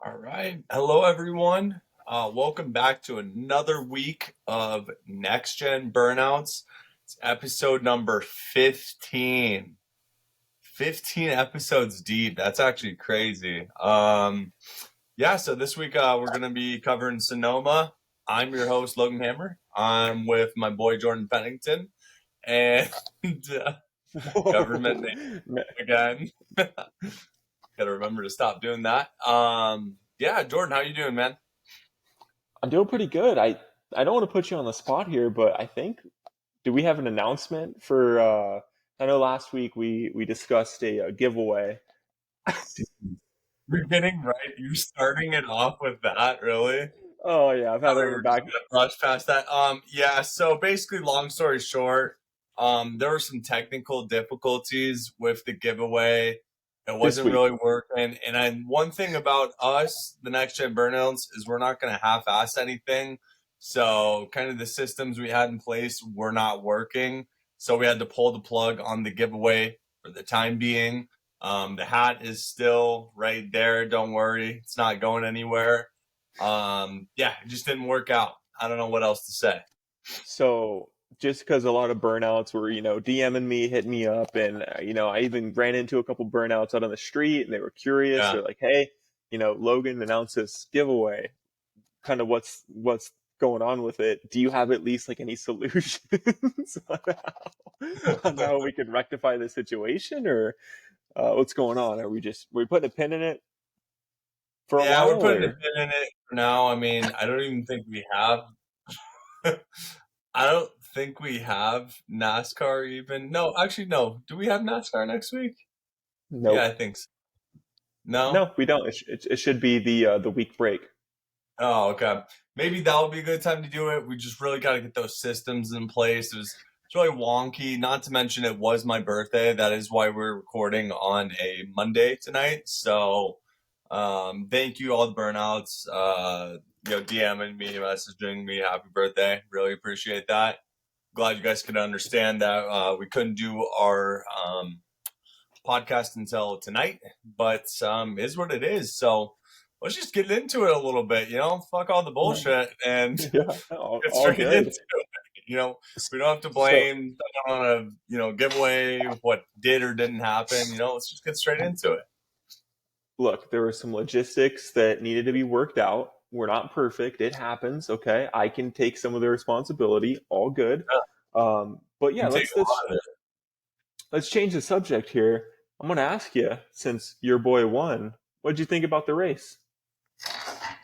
All right. Hello, everyone. Welcome back to another week of Next Gen Burnouts. It's episode number 15. 15 episodes deep. That's actually crazy. Yeah, so this week we're going to be covering Sonoma. I'm your host, Logan Hammer. I'm with my boy, Jordan Pennington, and uh, government name Whoa. again. Got to remember to stop doing that. Yeah, Jordan, how you doing, man? I'm doing pretty good. I don't want to put you on the spot here, but I think do we have an announcement for I know last week we discussed a giveaway. You're getting right. You're starting it off with that, really? Oh yeah, I've Thought had it we on the were just back. gonna brush past that. Yeah. So basically, long story short, there were some technical difficulties with the giveaway. It This wasn't week. really working. One thing about us, the Next Gen Burnouts, is we're not going to half-ass anything. So kind of the systems we had in place were not working. So we had to pull the plug on the giveaway for the time being. The hat is still right there. Don't worry, it's not going anywhere. Yeah, it just didn't work out. I don't know what else to say. So just because a lot of burnouts were, DMing me, hitting me up, and I even ran into a couple burnouts out on the street, and they were curious. Yeah. They're like, "Hey, Logan announced this giveaway. Kind of what's going on with it? Do you have at least like any solutions on how we can rectify the situation, or what's going on? Are we putting a pin in it for a Yeah, we're while, putting a or pin in it for now. I mean, I don't even think we have. I don't think we have NASCAR even. No, actually, no. Do we have NASCAR next week? Yeah, nope? I think so. No? No, we don't. It should be the week break. Oh, okay. Maybe that'll be a good time to do it. We just really got to get those systems in place. It's really wonky. Not to mention, it was my birthday. That is why we're recording on a Monday tonight. So, thank you all the burnouts. DMing me, messaging me, happy birthday. Really appreciate that. Glad you guys could understand that we couldn't do our podcast until tonight, but is what it is. So let's just get into it a little bit. Fuck all the bullshit and Yeah, get all straight into good. it. We don't have to So blame someone on a give away what did or didn't happen. Let's just get straight into it. look, there were some logistics that needed to be worked out. We're not perfect. It happens. Okay, I can take some of the responsibility. All good. Yeah, But yeah, you can take let's a let's lot of it. let's change the subject here. I'm going to ask you, since your boy won, what did you think about the race?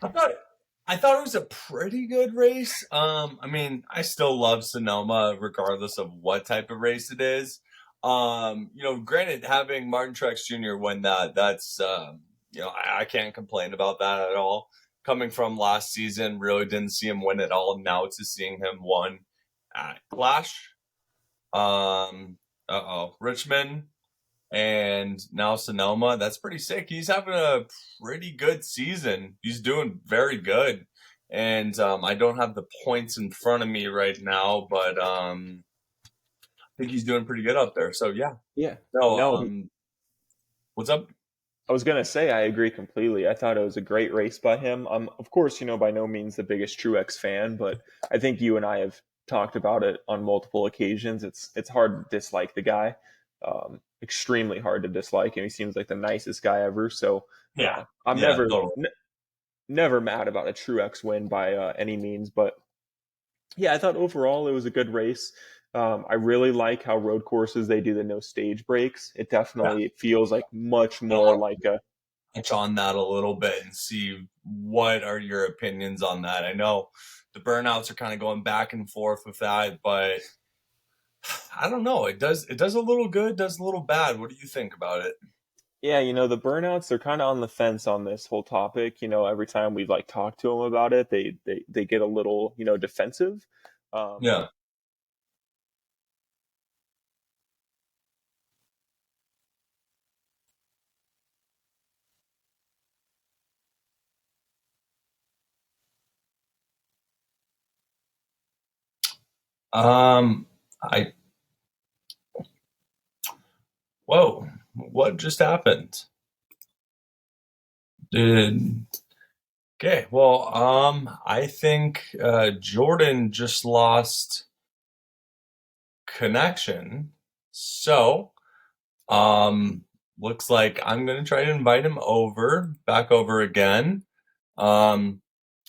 I thought I thought it was a pretty good race. I mean, I still love Sonoma regardless of what type of race it is. Granted, having Martin Truex Jr. win that's I can't complain about that at all. Coming from last season, really didn't see him win at all. Now to seeing him won at Clash, Richmond, and now Sonoma. That's pretty sick. He's having a pretty good season. He's doing very good. And I don't have the points in front of me right now, but I think he's doing pretty good up there. So yeah. Yeah. No, No, what's up? I was gonna say I agree completely. I thought it was a great race by him. Of course, by no means the biggest Truex fan, but I think you and I have talked about it on multiple occasions. It's hard to dislike the guy. Extremely hard to dislike him. He seems like the nicest guy ever. So Yeah. I'm Yeah, totally. never mad about a Truex win by any means. But yeah, I thought overall it was a good race. I really like how road courses they do the no stage breaks. It Yeah. definitely feels like much I more want like a to touch on that a little bit and see what are your opinions on that. I know the burnouts are kind of going back and forth with that, but I don't know. It does a little good, does a little bad. What do you think about it? Yeah, the burnouts, they're kind of on the fence on this whole topic. Every time we like talk to them about it, they get a little, defensive. Um, Yeah. Um, I Whoa, what just happened? Did Okay, well, I think Jordan just lost connection, so um, looks like I'm gonna try to invite him back over again. Um,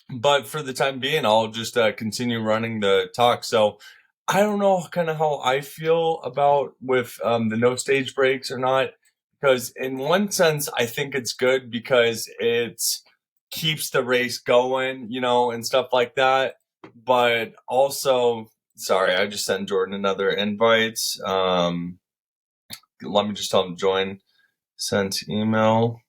but for the time being, I'll just continue running the talk. So I don't know kind of how I feel about with the no stage breaks or not, because in one sense, I think it's good because it keeps the race going, and stuff like that. But also, sorry, I just sent Jordan another invite. Let me just tell him to join. Sent email.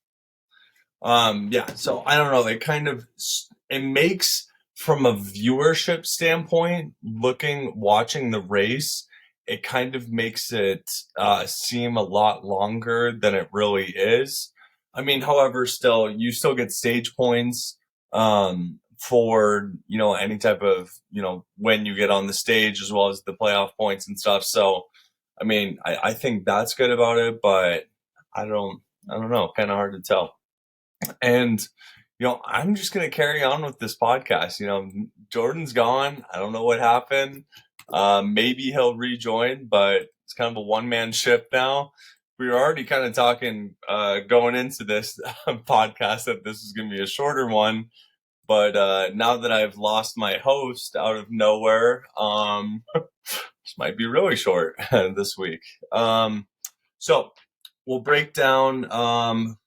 Yeah, so I don't know. It makes from a viewership standpoint, watching the race, it kind of makes it seem a lot longer than it really is. I mean, however, still you still get stage points for any type of when you get on the stage as well as the playoff points and stuff. So, I mean, I think that's good about it, but I don't I don't know, kind of hard to tell. And, I'm just going to carry on with this podcast. Jordan's gone. I don't know what happened. Maybe he'll rejoin, but it's kind of a one man ship now. We were already kind of talking going into this podcast that this is going to be a shorter one. But now that I've lost my host out of nowhere, this might be really short this week. So we'll break down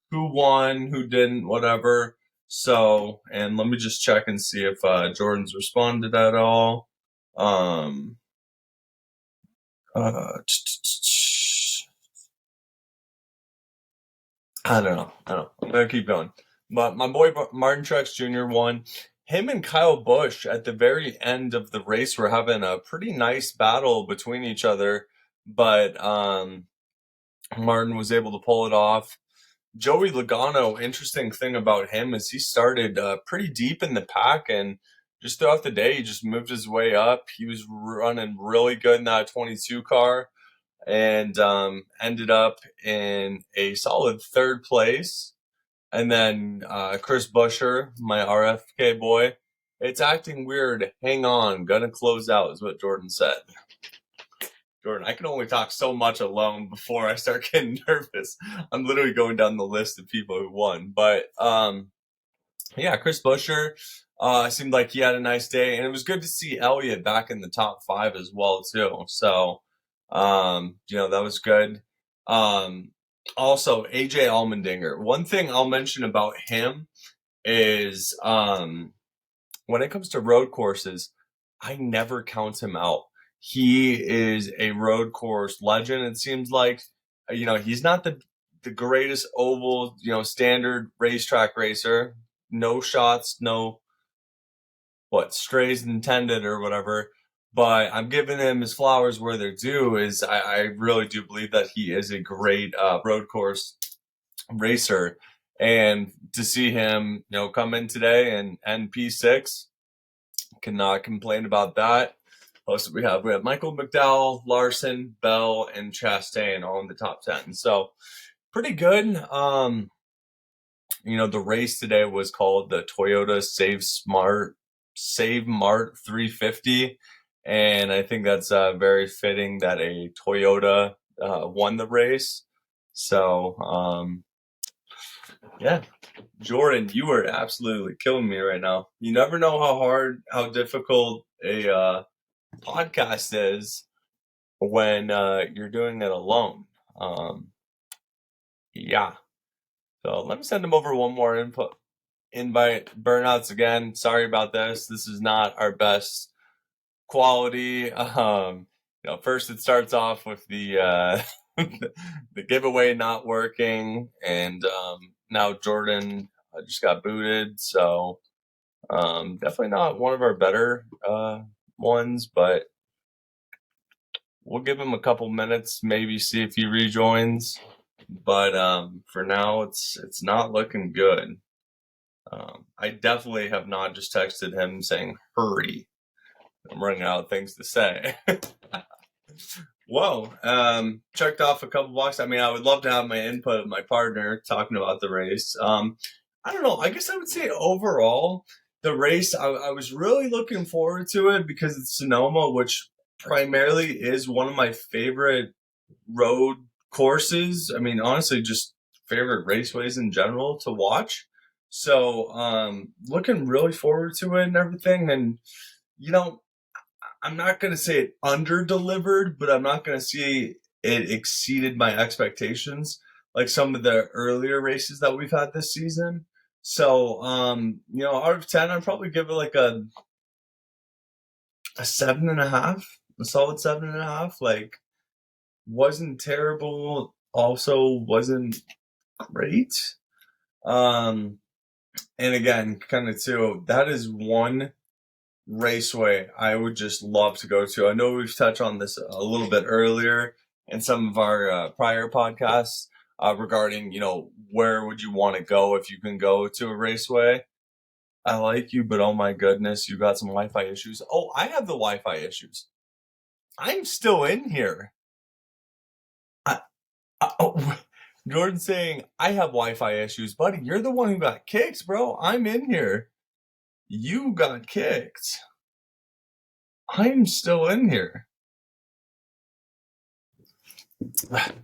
who won, who didn't, whatever. So, and let me just check and see if Jordan's responded at all. Um, uh, I don't know. I'm gonna keep going. But my boy Martin Truex Jr. won. Him and Kyle Busch at the very end of the race were having a pretty nice battle between each other, but Martin was able to pull it off. Joey Logano, interesting thing about him is he started pretty deep in the pack, and just throughout the day, he just moved his way up. He was running really good in that 22 car and ended up in a solid third place. And then Chris Buescher, my RFK boy, it's acting weird. Hang on, gonna close out, is what Jordan said. Jordan, I can only talk so much alone before I start getting nervous. I'm literally going down the list of people who won. But yeah, Chris Buescher seemed like he had a nice day, and it was good to see Elliott back in the top five as well too. So that was good. Um, Also, AJ Allmendinger. One thing I'll mention about him is when it comes to road courses, I never count him out. He is a road course legend. It seems like, he's not the greatest oval, standard racetrack racer. No shots, no strays intended or whatever. But I'm giving him his flowers where they're due. I really do believe that he is a great road course racer, and to see him, come in today and P6, cannot complain about that. Also, we have Michael McDowell, Larson, Bell, and Chastain all in the top 10. So pretty good. The race today was called the Toyota Save Mart 350, and I think that's very fitting that a Toyota won the race. So yeah, Jordan, you are absolutely killing me right now. You never know how difficult a podcast is when you're doing it alone. Um, yeah. So let me send him over one more invite. Burnouts again. Sorry about this. This is not our best quality. First it starts off with the the giveaway not working, and now Jordan just got booted. So definitely not one of our better ones, but we'll give him a couple minutes, maybe see if he rejoins. But for now, it's not looking good. I definitely have not just texted him saying hurry. I'm running out of things to say. Whoa, checked off a couple boxes. I mean, I would love to have my input of my partner talking about the race. I don't know. I guess I would say overall, the race, I was really looking forward to it because it's Sonoma, which primarily is one of my favorite road courses. I mean, honestly, just favorite raceways in general to watch. So, looking really forward to it and everything. And, you know, I'm not going to say it under delivered, but I'm not going to say it exceeded my expectations like some of the earlier races that we've had this season. So, out of 10, I'd probably give it like a 7.5, a solid 7.5. Like, wasn't terrible, also wasn't great. Um, and again, kind of too, that is one raceway I would just love to go to. I know we've touched on this a little bit earlier in some of our prior podcasts regarding, where would you want to go if you can go to a raceway? I like you, but oh my goodness, you got some Wi-Fi issues. Oh, I have the Wi-Fi issues. I'm still in here. Oh, Jordan saying, I have Wi-Fi issues. Buddy, you're the one who got kicked, bro. I'm in here. You got kicked. I'm still in here.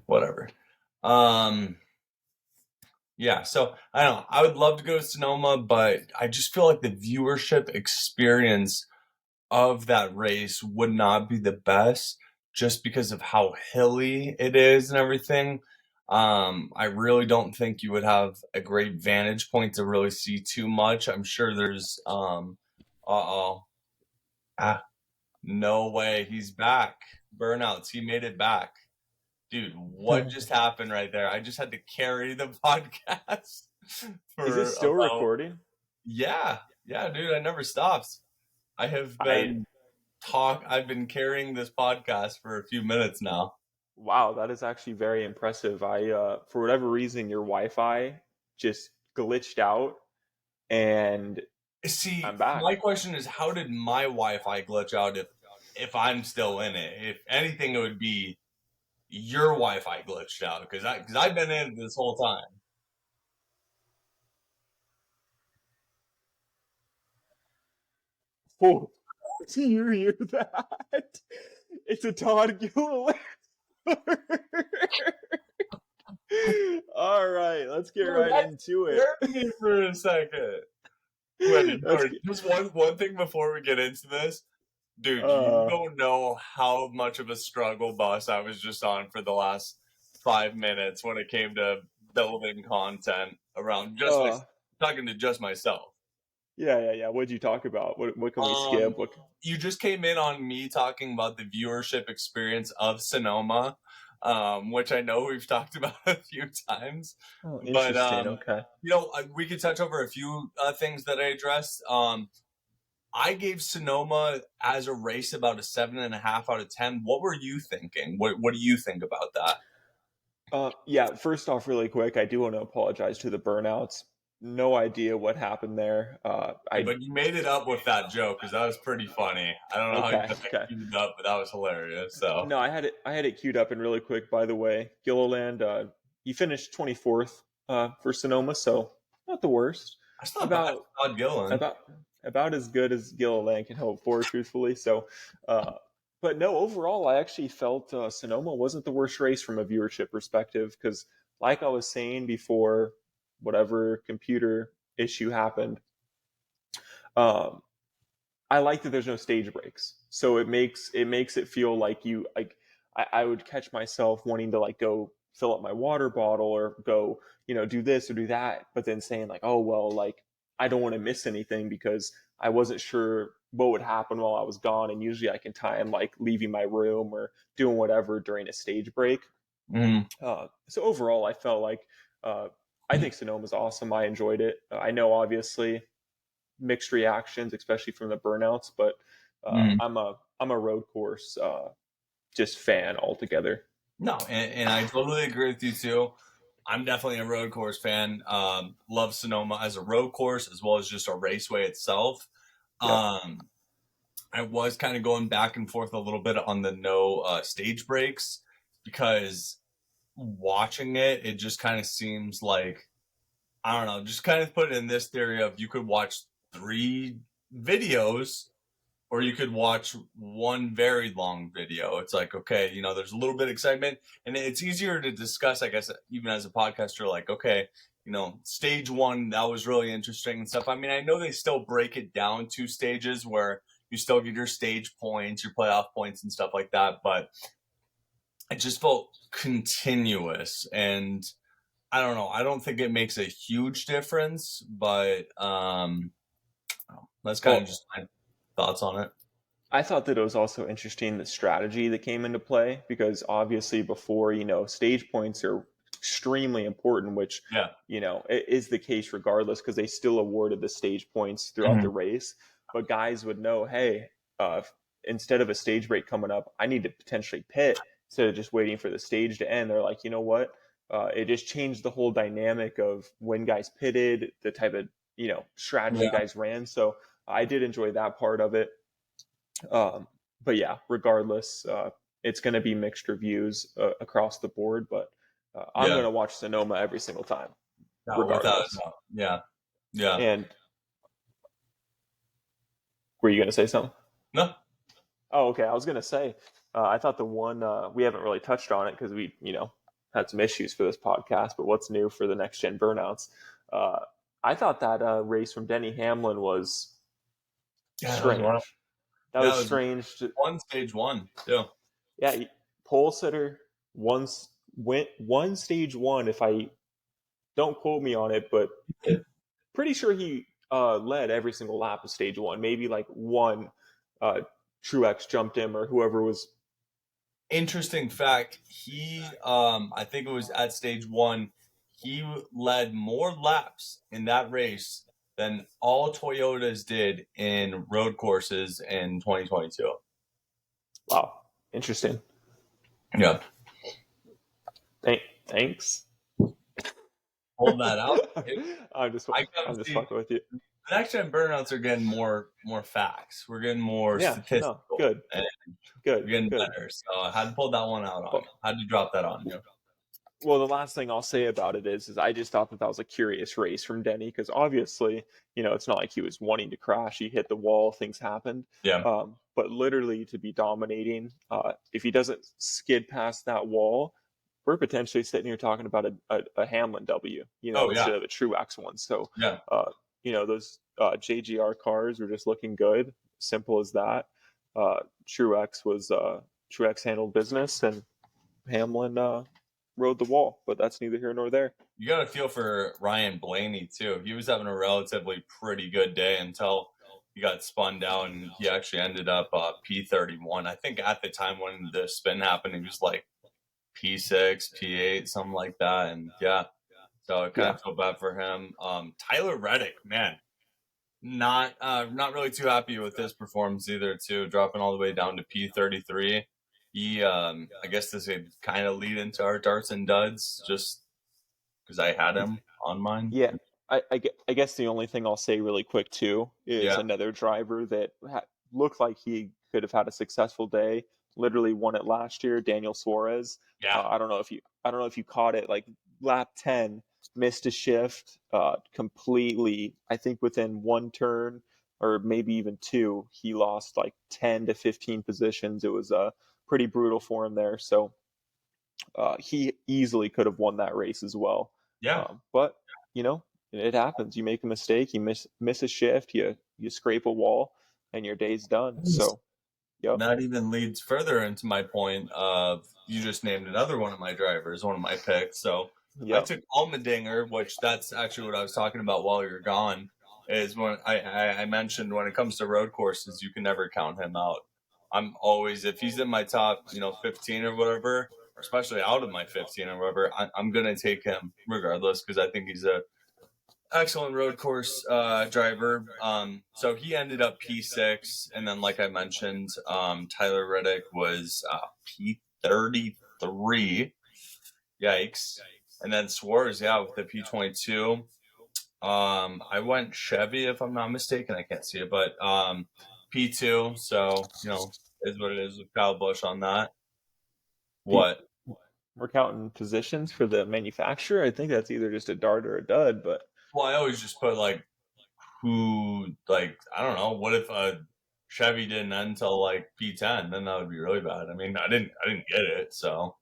Whatever. Um, yeah, so I don't know. I would love to go to Sonoma, but I just feel like the viewership experience of that race would not be the best just because of how hilly it is and everything. I really don't think you would have a great vantage point to really see too much. I'm sure there's uh-oh. Ah, no way. He's back. Burnouts. He made it back. Dude, what just happened right there? I just had to carry the podcast Is it for still about, recording? yeah, yeah, dude, I never stopped. I have I been I've been carrying this podcast for a few minutes now. Wow, that is actually very impressive. For whatever reason, your Wi-Fi just glitched out, and See, I'm back. my question is, how did my Wi-Fi glitch out if I'm still in it? If anything, it would be your Wi-Fi glitched out because I've been in it this whole time. Oh, do you hear that? It's a Todd Gilliland. All right, let's get Dude, right that into it. scared me for a second. Wait, Let's Jordan, get, just one thing before we get into this. Dude, you uh, don't know how much of a struggle bus I was just on for the last 5 minutes when it came to building content around uh, talking to just myself. yeah. What'd you talk about? What can we Um, skip? What? you just came in on me talking about the viewership experience of Sonoma, which I know we've talked about a few times, Oh, but interesting. Okay. we could touch over a few things that I addressed. I gave Sonoma as a race about a 7.5 out of 10. What were you thinking? What do you think about that? Yeah. First off, really quick, I do want to apologize to the burnouts. No idea what happened there. Hey, but you made it up with that joke because that was pretty funny. I don't know how you Okay. got that Okay. queued up, but that was hilarious. So No, I had it queued up and really quick. By the way, Gilliland, you finished 24th for Sonoma, so not the worst. that's not bad About for Todd Gillen. about about as good as Gilliland can hope for, truthfully. So, uh, but no, overall, I actually felt Sonoma wasn't the worst race from a viewership perspective because, like I was saying before, whatever computer issue happened, um, I like that there's no stage breaks. So it makes it feel like you like I would catch myself wanting to like go fill up my water bottle or go, do this or do that, but then saying like, oh well, like I don't want to miss anything because I wasn't sure what would happen while I was gone. And usually I can time like leaving my room or doing whatever during a stage break. Mm. So overall, I felt like uh, I think Sonoma's awesome. I enjoyed it. I know obviously mixed reactions, especially from the burnouts. But Mm. I'm a road course just fan altogether. No, and I totally agree with you too. I'm definitely a road course fan. Love Sonoma as a road course as well as just a raceway itself. Yep. Um, I was kind of going back and forth a little bit on the no stage breaks because watching it, it just kind of seems like I don't know, just kind of put it in this theory of you could watch 3 videos or you could watch one very long video. It's like, okay, there's a little bit of excitement and it's easier to discuss, I guess, even as a podcaster, like, okay, stage one, that was really interesting and stuff. I mean, I know they still break it down 2 stages where you still get your stage points, your playoff points and stuff like that, but it just felt continuous. And I don't know. I don't think it makes a huge difference, but that's kind of Well, just my thoughts on it. I thought that it was also interesting the strategy that came into play because obviously before, stage points are extremely important, which, Yeah. it is the case regardless because they still awarded the stage points throughout the Mhm. race. But guys would know, hey, instead of a stage break coming up, I need to potentially pit instead of just waiting for the stage to end. They're like, you know what? It just changed the whole dynamic of when guys pitted, the type of, strategy Yeah. guys ran. So I did enjoy that part of it. Um, but yeah, regardless, it's going to be mixed reviews across the board. But I'm Yeah. going to watch Sonoma every single time, No, without a regardless. doubt. Yeah. Yeah. And were you going to say something? No. Oh, okay. I was going to say, I thought the one we haven't really touched on it because we, had some issues for this podcast. But what's new for the next gen burnouts? Uh, I thought that race from Denny Hamlin was Yeah, that was wild. strange. That Yeah, was it was strange. one stage one. Yeah. Yeah, pole sitter once went one stage one. If I don't quote me on it, but pretty sure he led every single lap of stage one. Maybe like one uh, Truex jumped him or whoever was. Interesting fact. I think it was at stage one, he led more laps in that race than all Toyotas did in road courses in 2022. Wow, interesting. Yeah. Thanks. Hold that out. I'm just I gotta I'm just see. fucking with you. The next gen burnouts are getting more facts. We're getting more Yeah, no, statistical, good, and good, we're getting good. better. So I had to pull that one out on Well, you. Had to drop that on you. Well, the last thing I'll say about it is I just thought that that was a curious race from Denny because obviously, it's not like he was wanting to crash. He hit the wall, things happened. Yeah. But literally to be dominating, if he doesn't skid past that wall, we're potentially sitting here talking about a Hamlin W, Oh yeah. instead of a Truex one. So, Yeah. those JGR cars were just looking good. Simple as that. Truex Truex handled business and Hamlin rode the wall, but that's neither here nor there. You got to feel for Ryan Blaney too. He was having a relatively pretty good day until he got spun down, and he actually ended up P31. I think at the time when the spin happened, he was like P6, P8, something like that. And yeah, so I kind Yeah, of feel bad for him. Tyler Reddick, man, not really too happy with his performance either. Too dropping all the way down to P33. I guess this would kind of lead into our darts and duds, just because I had him on mine. yeah. I guess the only thing I'll say really quick too is Yeah, another driver that looked like he could have had a successful day. Literally won it last year, Daniel Suarez. yeah, I don't know if you caught it. Like lap 10, missed a shift completely. I think within one turn or maybe even two, he lost like 10 to 15 positions. It was pretty brutal for him there. So he easily could have won that race as well. yeah. But you know, it happens. You make a mistake, you miss a shift, you scrape a wall, and your day's done. So, yep, That even leads further into my point of you just named another one of my drivers, one of my picks. So I yep, took Allmendinger, which that's actually what I was talking about while you're gone. Is when I mentioned when it comes to road courses, you can never count him out. I'm always, if he's in my top, 15 or whatever, or especially out of my 15 or whatever, I'm gonna take him regardless because I think he's a excellent road course driver. So he ended up P6, and then like I mentioned, Tyler Reddick was P33. Yikes! And then Suarez, yeah, with the P22. I went Chevy if I'm not mistaken. I can't see it, but P2. So is what it is with Kyle Busch on that. Pete, What? we're counting positions for the manufacturer. I think that's either just a dart or a dud, but Well, I always just put like who, like, I don't know. What if a Chevy didn't end until like P10? Then that would be really bad. I mean, I didn't get it, so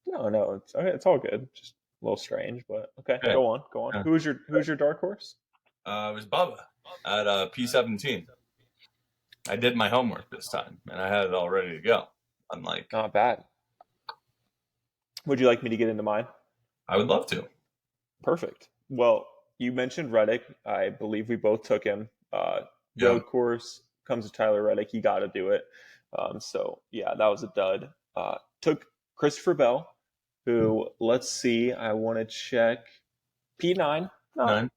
No, it's okay. It's all good. Just a little strange, but okay. okay. Go on, go on. Yeah. Who's your dark horse? It was Bubba at P17. I did my homework this time, and I had it all ready to go. Unlike, Not bad. Would you like me to get into mine? I would love to. Perfect. Well, you mentioned Reddick. I believe we both took him. Yeah, Road course comes to Tyler Reddick. He got to do it. So yeah, that was a dud. Took Christopher Bell, who let's see. I want to check P9. Not 9.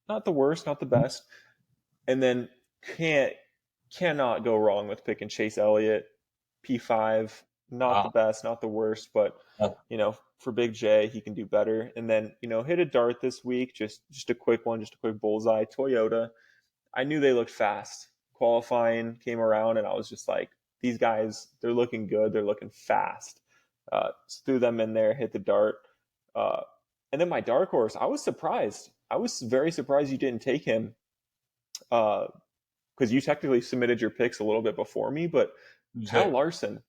not the worst, not the best. And then can't cannot go wrong with picking Chase Elliott, P5. Not the Wow. best, not the worst, but for Big J, he can do better. And then hit a dart this week, just a quick one, just a quick bullseye. Toyota. I knew they looked fast. Qualifying came around, and I was just like, these guys, they're looking good. They're looking fast. Threw them in there, hit the dart. Uh, and then my dark horse, I was surprised. I was very surprised you didn't take him because you technically submitted your picks a little bit before me. But Kyle Okay. Larson,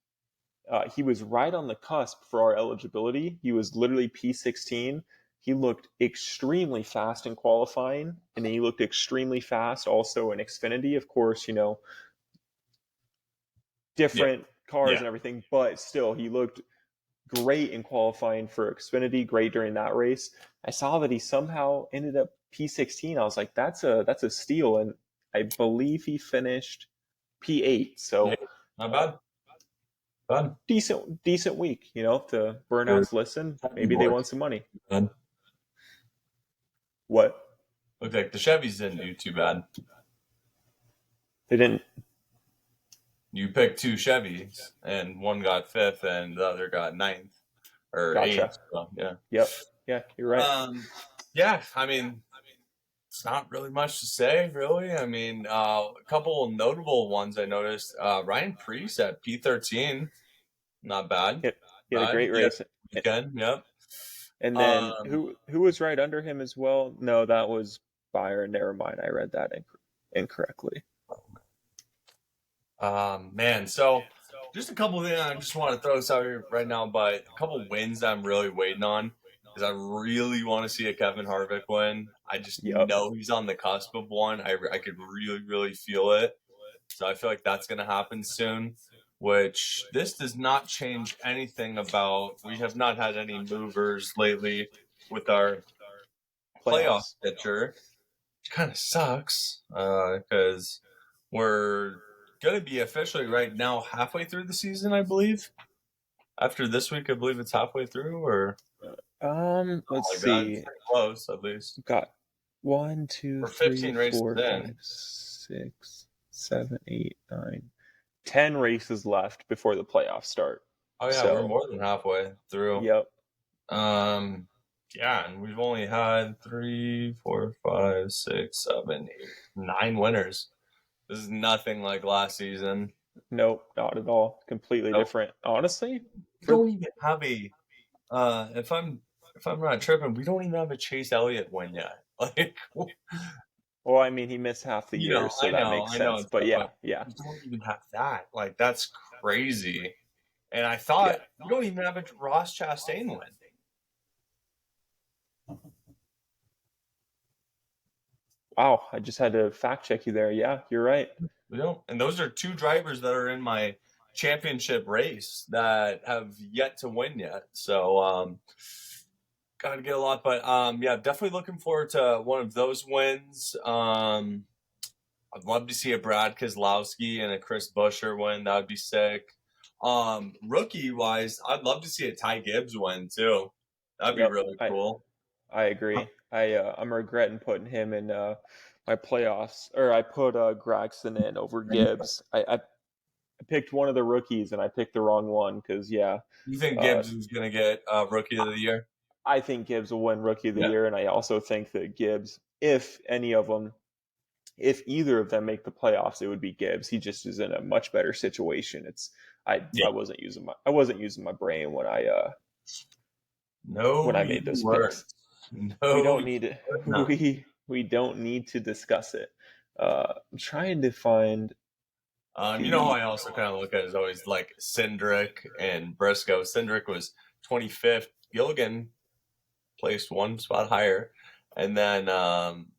he was right on the cusp for our eligibility. He was literally P16. He looked extremely fast in qualifying, and then he looked extremely fast also in Xfinity. Of course, Yeah. different cars Yeah. and everything, but still, he looked great in qualifying for Xfinity, great during that race. I saw that he somehow ended up P16. I was like, that's a steal, and I believe he finished P8. Yeah. So Not bad. Bad. decent week, to Good. Burnouts listen. Chevy Maybe they boys. won some money. Bad. What? Looked like the Chevys didn't do too bad. They didn't. You picked two Chevys, and one got fifth, and the other got ninth or Gotcha. eighth. So, yeah. Yep. Yeah, you're right. Yeah. I mean, it's not really much to say, really. I mean, a couple notable ones I noticed. Ryan Preece at P13, not bad. He had a great Yeah, race. weekend. Yep. And then Um, who was right under him as well? No, that was Byron. Never mind. I read that incorrectly. Man, so just a couple of things I just want to throw this out here right now, but a couple of wins that I'm really waiting on is I really want to see a Kevin Harvick win. I just Yep. know he's on the cusp of one. I could really, really feel it. So I feel like that's going to happen soon, which this does not change anything about. We have not had any movers lately with our playoff Playoffs. picture, which kind of sucks because we're going to be officially right now halfway through the season, I believe. After this week, I believe it's halfway through, or Let's like that. It's see. pretty close, at least. Got 1, 2, We're 3, 15 races 4, in. 5, 6, 7, 8, 9, 10 races left before the playoffs start. Oh yeah, we're So, more than halfway through. yep. Yeah, and we've only had 3, 4, 5, 6, 7, 8, 9 winners. This is nothing like last season. Nope, not at all. Completely Nope. different. Honestly, We don't even have a. If I'm not tripping, we don't even have a Chase Elliott win yet. Like, well, I mean, he missed half the year, so that makes I know, sense. But but yeah, we don't even have that. Like, that's crazy. And I yeah. thought we don't even have a Ross Chastain win. Wow, I just had to fact check you there. Yeah, you're right. We don't, and those are two drivers that are in my championship race that have yet to win yet. So, got to get a lot, but yeah, definitely looking forward to one of those wins. I'd love to see a Brad Keselowski and a Chris Buescher win. That would be sick. Rookie wise, I'd love to see a Ty Gibbs win too. That'd be Yep, really cool. I agree. I'm regretting putting him in my playoffs, or I put Gregson in over Gibbs. I picked one of the rookies and I picked the wrong one because You think uh, Gibbs is going to get Rookie of the Year? I think Gibbs will win Rookie of the Yeah. Year, and I also think that Gibbs, if either of them make the playoffs, it would be Gibbs. He just is in a much better situation. I wasn't using my brain when No, I you made those weren't. picks. No, We don't you need would not. We don't need to discuss it. I'm trying to find You know how the. I also kind of look at it as always like Cindric and Briscoe. Cindric was 25th. Gilligan placed one spot higher. And then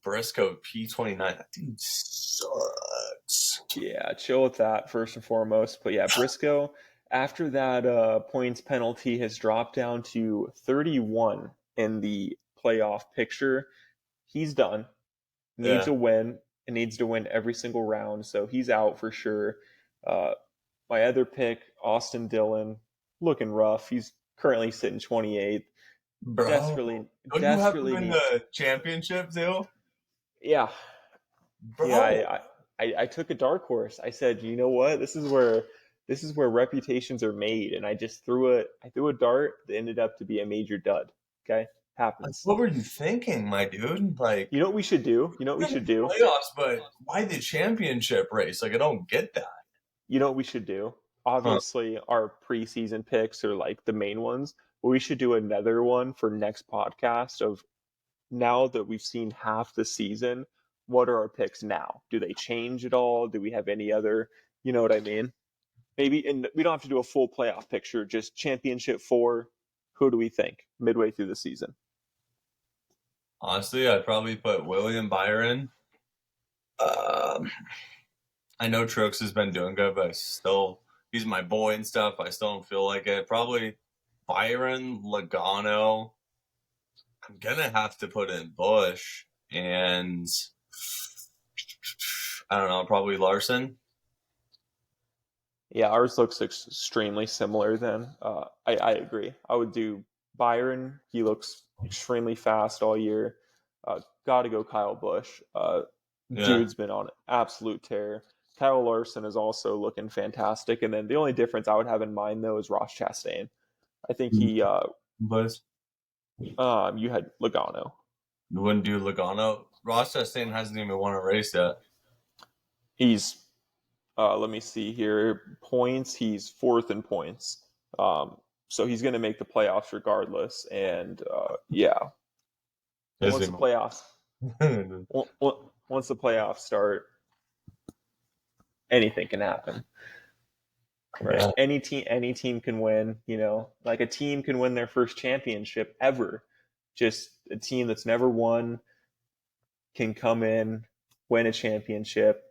Briscoe P29. That dude sucks. Yeah, chill with that first and foremost. But yeah, Briscoe, after that points penalty, has dropped down to 31 in the playoff picture. He's done. Needs Yeah. a win and needs to win every single round. So he's out for sure. Uh, my other pick, Austin Dillon, looking rough. He's currently sitting 28th. Bro. Desperately, Don't you have to desperately win needs. the championship too? Yeah, yeah. Bro. I took a dark horse. I said, you know what? This is where reputations are made, and I just threw it. I threw a dart that ended up to be a major dud. Okay, Like, happens. what were you thinking, my dude? Like, You know what we should do? You know what we we're in should the do? playoffs, but why the championship race? Like, I don't get that. You know what we should do? Huh. Obviously, our preseason picks are like the main ones, but we should do another one for next podcast of now that we've seen half the season, what are our picks now? Do they change at all? Do we have any other, you know what I mean? Maybe, and we don't have to do a full playoff picture, just championship four. Who do we think midway through the season? Honestly, I'd probably put William Byron. Um, I know Truex has been doing good, but I still, he's my boy and stuff. I still don't feel like it. Probably Byron, Logano. I'm gonna have to put in Bush and I don't know, probably Larson. Yeah, ours looks extremely similar then. I agree. I would do Byron. He looks extremely fast all year. Got to go Kyle Busch. Yeah. Dude's been on an absolute tear. Kyle Larson is also looking fantastic. And then the only difference I would have in mind, though, is Ross Chastain. I think But you had Logano. you wouldn't do Logano. Ross Chastain hasn't even won a race yet. He's let me see here. Points, he's fourth in points. So he's going to make the playoffs regardless. And yeah, once the Hasn't playoffs even- once the playoffs start, anything can happen. Right? Yeah. Any team can win. You know, like a team can win their first championship ever. Just a team that's never won can come in, win a championship.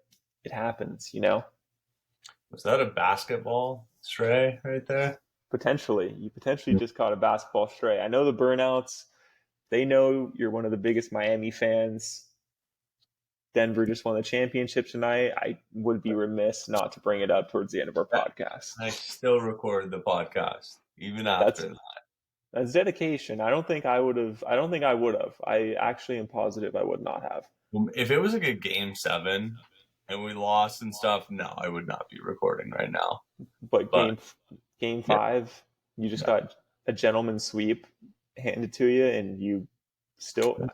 It happens. You know. Was that a basketball stray right there? Potentially, you potentially just caught a basketball stray. I know the Burnouts, they know you're one of the biggest Miami fans. Denver just won the championship tonight. I would be remiss not to bring it up towards the end of our podcast. I still record the podcast even That's after that. that's dedication. I don't think I would have. I don't think I would have. I actually am positive I would not have. If it was like a game 7 and we lost and stuff, no, I would not be recording right now. But But game yeah, 5, you just no. got a gentleman's sweep handed to you, and you still.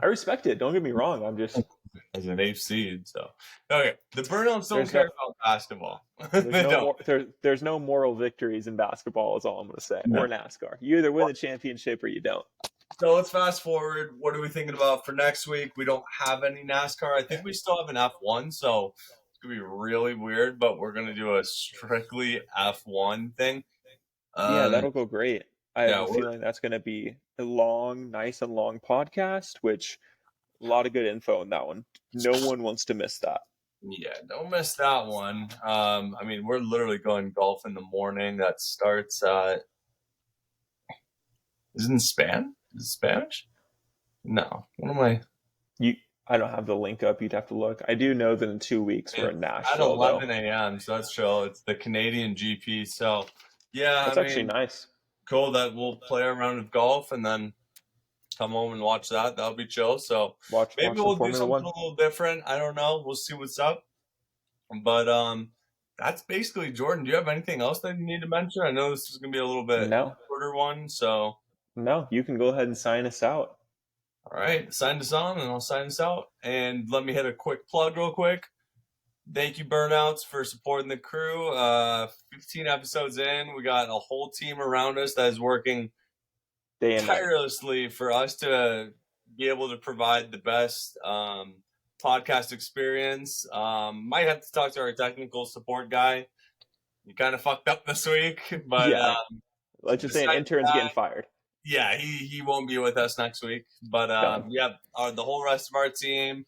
I respect it. Don't get me wrong. I'm just As an 8th seed, so okay. The Burnouts don't there's care no about basketball. there's They no don't. more there's no moral victories in basketball is all I'm going to say, No. or NASCAR. You either win the championship or you don't. So let's fast forward. What are we thinking about for next week? We don't have any NASCAR. I think we still have an F1, so it's gonna be really weird. But we're gonna do a strictly F1 thing. Yeah, Um, that'll go great. I have yeah, a feeling that's going to be a long, nice and long podcast, which a lot of good info in that one. No one wants to miss that. yeah. Don't miss that one. I mean, we're literally going golf in the morning. That starts. Is it in Span? Is it Spanish? No. What am I? You, I don't have the link up. You'd have to look. I do know that in 2 weeks we're in It's at Nashville, 11 though. a.m. So that's chill. It's the Canadian GP. So yeah, I That's actually mean, nice. cool that we'll play a round of golf and then come home and watch that. That'll be chill. So maybe Watch some we'll do Formula something One. a little different. I don't know. We'll see what's up. But that's basically Jordan. Do you have anything else that you need to mention? I know this is gonna be a little bit No, shorter one. So no, you can go ahead and sign us out. all right, sign us on and I'll sign us out. And let me hit a quick plug real quick. Thank you, Burnouts, for supporting the crew. 15 episodes in, we got a whole team around us that is working Day and night. tirelessly for us to be able to provide the best podcast experience. Might have to talk to our technical support guy. He kind of fucked up this week, but Yeah, let's just say an besides intern's getting that, fired. yeah, he won't be with us next week. But Done. yeah, the whole rest of our team,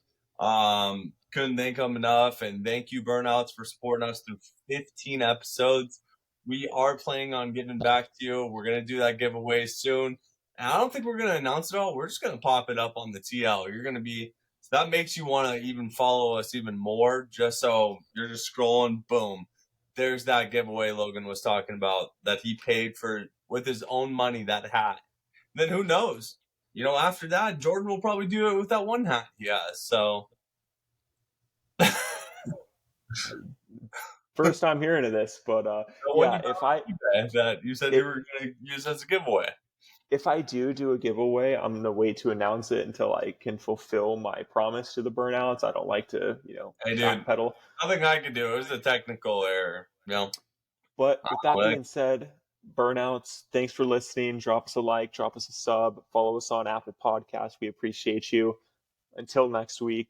couldn't thank them enough, and thank you, Burnouts, for supporting us through 15 episodes. We are planning on getting back to you. We're gonna do that giveaway soon, and I don't think we're gonna announce it all. We're just gonna pop it up on the TL. You're gonna be so that makes you want to even follow us even more, just so you're just scrolling, boom. There's that giveaway Logan was talking about that he paid for with his own money, that hat. Then who knows? After that, Jordan will probably do it with that one hat he has. So First time hearing of this, but the one yeah, you got on eBay that you said you were going to use as a giveaway. if I do a giveaway, I'm gonna wait to announce it until I can fulfill my promise to the Burnouts. I don't like to, Hey, dude, backpedal. nothing I could do. It was a technical error. But with that Like, being said, Burnouts, thanks for listening. Drop us a like, drop us a sub, follow us on Apple Podcasts. We appreciate you. Until next week,